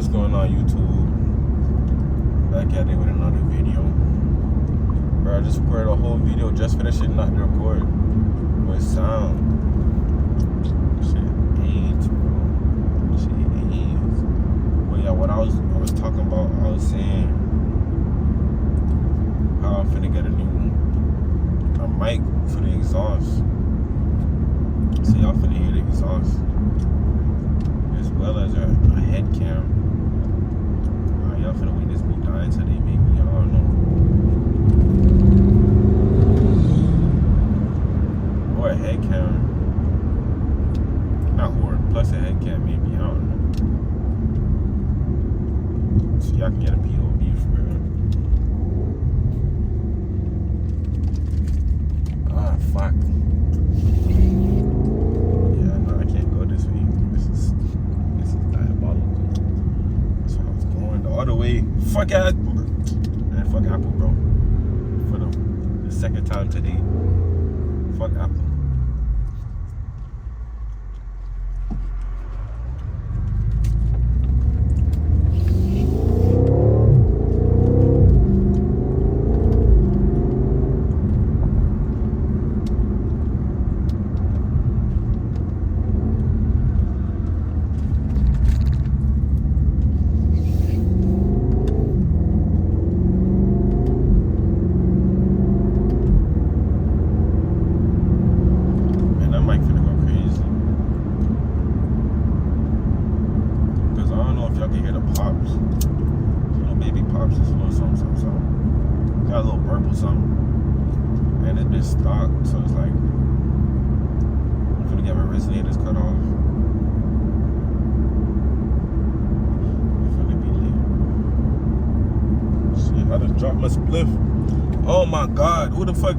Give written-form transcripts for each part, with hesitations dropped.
What's going on, YouTube? Back at it with another video. Bro, I just recorded a whole video just for this shit not to record with sound. Shit AIDS, bro. Shit AIDS. But yeah, what I was talking about, I was saying how I'm finna get a mic for the exhaust. So y'all finna hear the exhaust, as well as a head cam. Y'all finna witness me dying today, maybe. I don't know. Or a head cam. Not or, plus a head cam, maybe. I don't know. So y'all can get a POV for real. Ah, fuck. Yeah, no, I can't go this way. This is diabolical. That's where I was going the other way. Fuck Apple. Man, fuck Apple, bro. For the second time today. Fuck Apple. Got a little burp or something, and it's been stock, so it's like I'm gonna get my resonators cut off. It's gonna be late. Shit, I just dropped my spliff. Oh my god, who the fuck?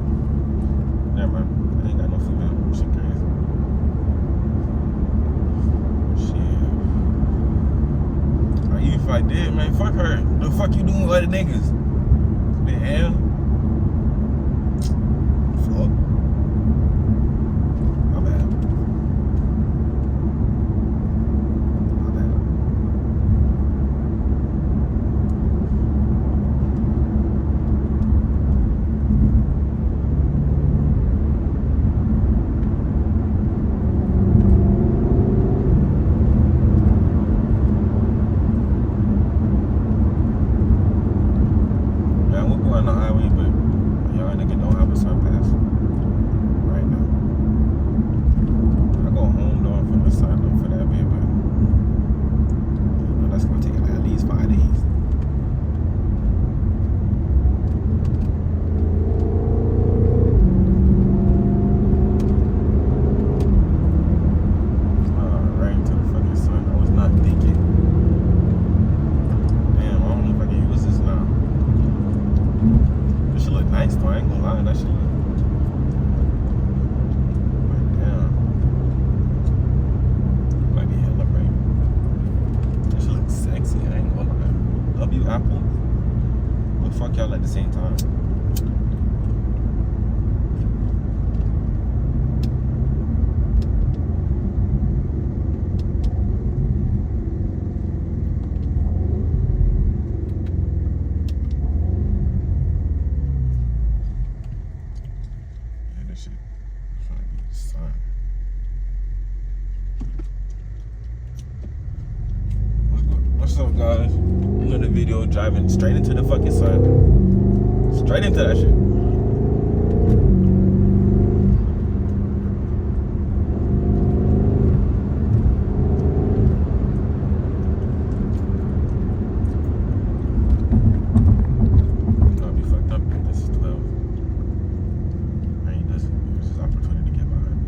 Never mind, I ain't got no female. Shit crazy. Shit. Or even if I did, man, fuck her. The fuck you doing with other niggas? The hell? Fuck. My bad. My bad. On the highway, but y'all niggas don't have a surpass right now. I go home though and put my sign up for that bit, but you know that's gonna take at least 5 days. Right into the fucking sun. I was not thinking. Damn, I don't know if I can use this now. This shit look nice though, I ain't gonna lie, that shit look. But damn. Might be hella bright. This shit looks sexy, I ain't gonna lie. Love you, Apple. But fuck y'all at the same time. What's up, guys? Another video driving straight into the fucking sun. Straight into that shit. I'll be fucked up if this is 12. I ain't this. This is opportunity to get behind.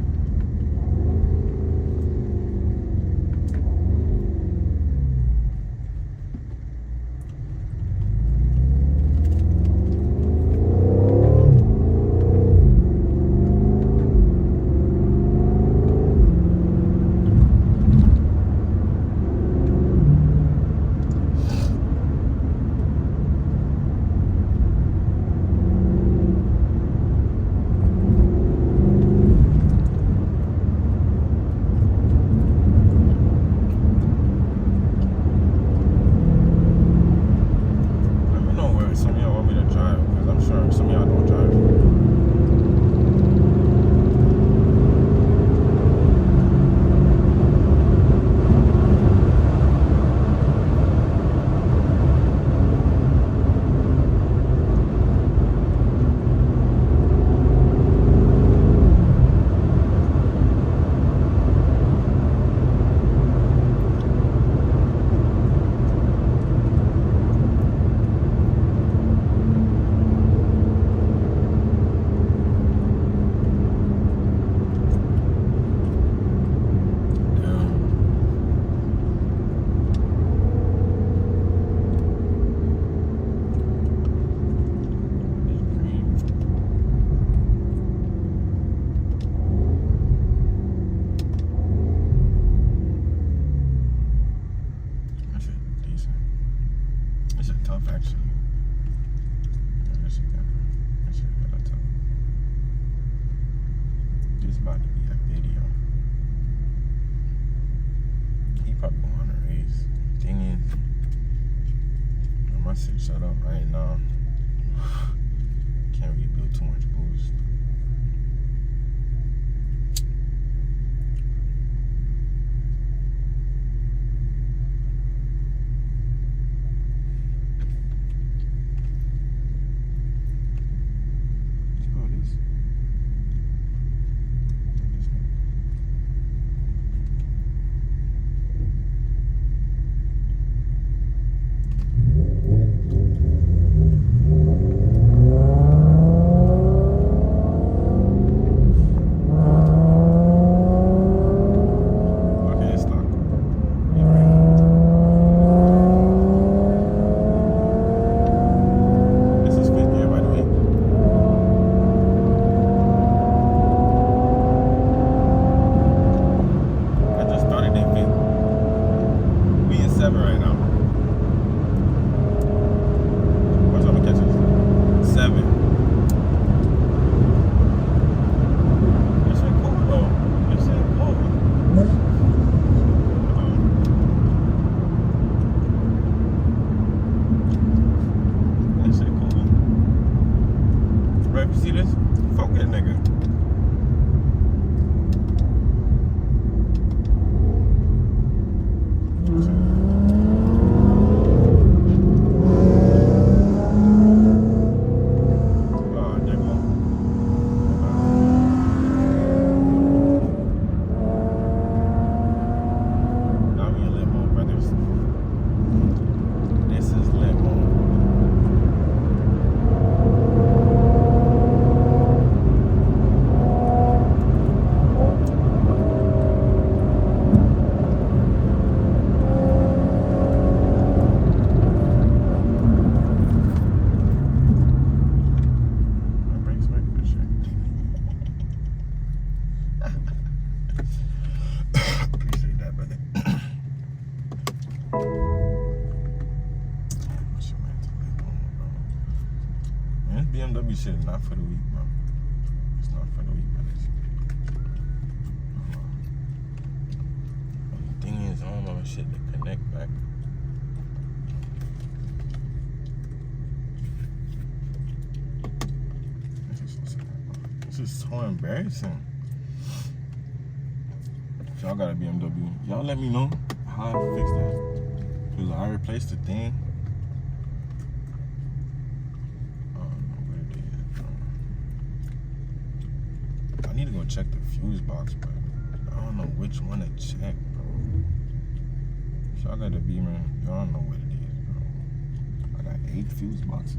tough actually. Yeah, that shit kinda tough. This about to be a video. He probably gonna want to race. Thing is, I must say shut up right now. Can't really build too much boost. BMW shit is not for the weak, bro. It's not for the weak, bro. The thing is, I don't know shit to connect back. This is so embarrassing. If y'all got a BMW, y'all let me know how I fix that. Cause I replaced the thing. I need to go check the fuse box, but I don't know which one to check, bro. If y'all got a Beamer, y'all don't know what it is, bro. I got 8 fuse boxes.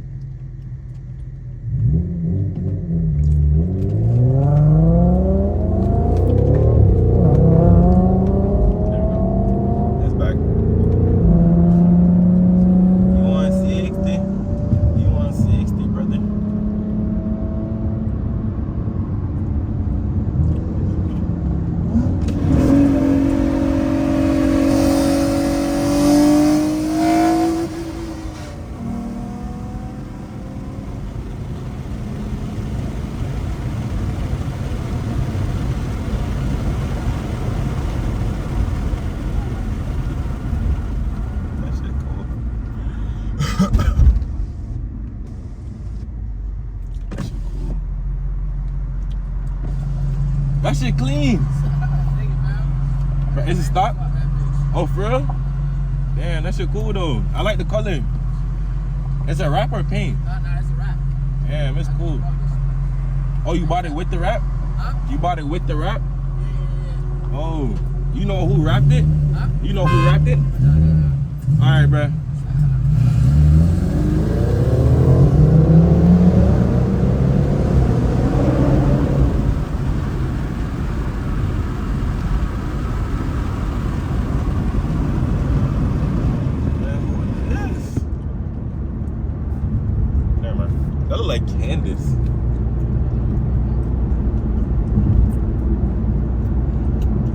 There we go. That's back. You want 60? You want 60, brother? That shit clean. Is it stock? Oh, for real? Damn, that shit cool though. I like the color. It's a wrap or paint? No, it's a wrap. Damn, it's cool. Oh, you bought it with the wrap? Huh? You bought it with the wrap? Yeah. Oh, you know who wrapped it? Huh? You know who wrapped it? No. All right, bruh. That look like Candace.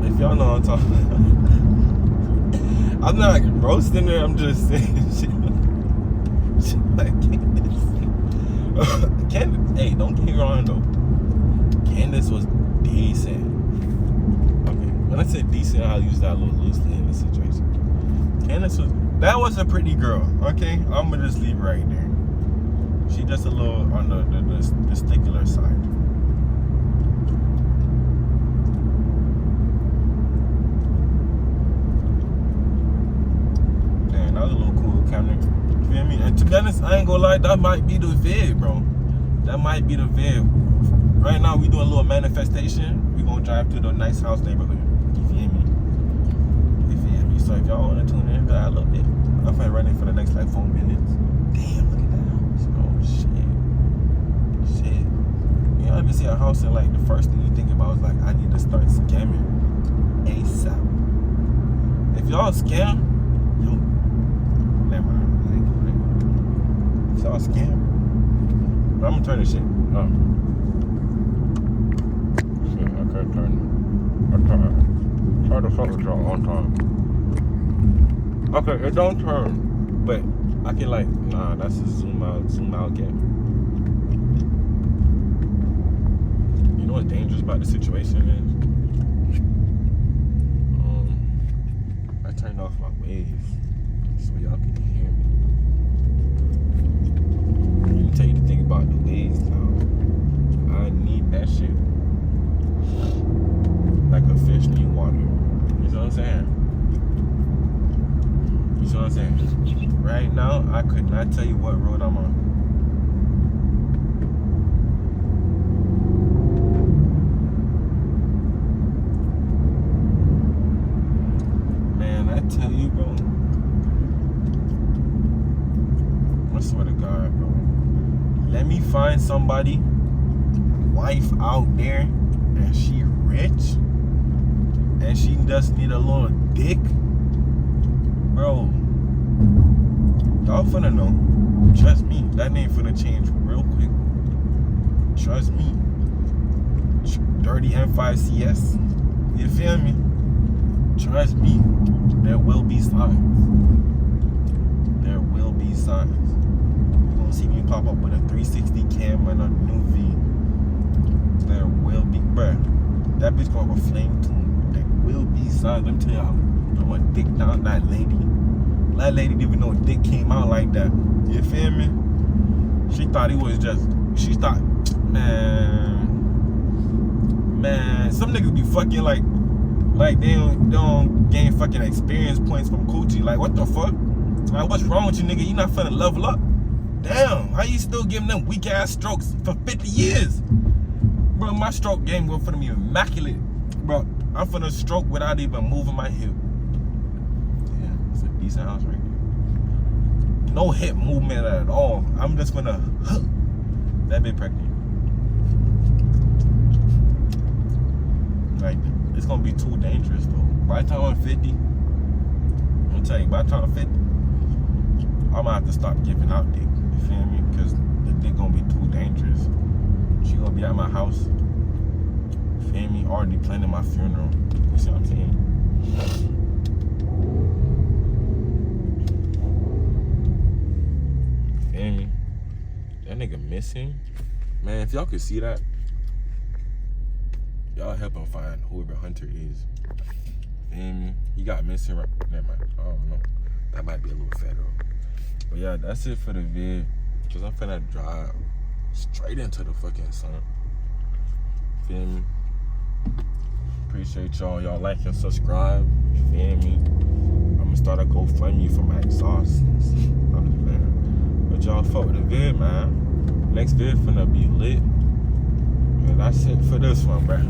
If y'all know what I'm talking about. I'm not roasting her, I'm just saying Like Candace, hey, don't get me wrong though. Candace was decent. Okay, when I said decent, I'll use that a little loosely in this situation. Candace that was a pretty girl. Okay, I'm gonna just leave it right there. She just a little on the testicular side. Man, that was a little cool camera. You feel me? And to be honest, I ain't gonna lie, that might be the vid, bro. That might be the vid. Right now, we doing a little manifestation. We gonna drive through the nice house neighborhood. You feel me? You feel me? So if y'all wanna tune in a little bit, I'm finna run in for the next like 4 minutes. Damn, look at that house. Oh shit. You know, ever see a house and like the first thing you think about is like, I need to start scamming ASAP. If y'all scam, yo, never mind. If y'all scam, I'm gonna turn this shit up. Shit, I can't turn it. Try to fuck with y'all on time. Okay, it don't turn, but I can like, nah, that's a zoom out game. You know what's dangerous about the situation is? I turned off my waves so y'all can hear me. Let me tell you the thing about the waves now. I need that shit like a fish need water. You know what I'm saying? You see what I'm saying? Right now, I could not tell you what road I'm on. Man, I tell you, bro. I swear to God, bro. Let me find somebody, wife out there, and she rich, and she just need a little dick. Bro, y'all finna know. Trust me, that name finna change real quick. Trust me. Dirty M5CS. You feel me? Trust me. There will be signs. There will be signs. You're gonna see me pop up with a 360 cam and a new V. There will be, bruh. That bitch gonna have a flame tune. There will be signs. Let me tell y'all. I'm gonna dick down that lady. That lady didn't even know dick came out like that. You feel me? She thought it was just, she thought, man, some niggas be fucking like they don't gain fucking experience points from coochie. Like, what the fuck? Like, what's wrong with you, nigga? You not finna level up? Damn, how you still giving them weak ass strokes for 50 years? Bro, my stroke game going finna be immaculate. Bro, I'm finna stroke without even moving my hip. It's a decent house right there. No hip movement at all. I'm just gonna that bitch pregnant. Like, it's gonna be too dangerous though. By the time I'm 50, I'm gonna tell you, by the time I'm 50, I'm gonna have to stop giving out dick. You feel me? Because the dick gonna be too dangerous. She gonna be at my house. You feel me? Already planning my funeral. You see what I'm saying? Me. That nigga missing. Man, if y'all could see that, y'all help him find whoever Hunter is. Feel me? He got missing right. Never mind. I don't know. That might be a little federal. But yeah, that's it for the vid. Cause I'm finna drive straight into the fucking sun. Feel me? Appreciate y'all. Y'all like and subscribe. Feel me? I'm gonna start a GoFundMe for my exhaust. I'm just playing. But y'all fuck with the vid, man. Next vid finna be lit. And that's it for this one, bruh.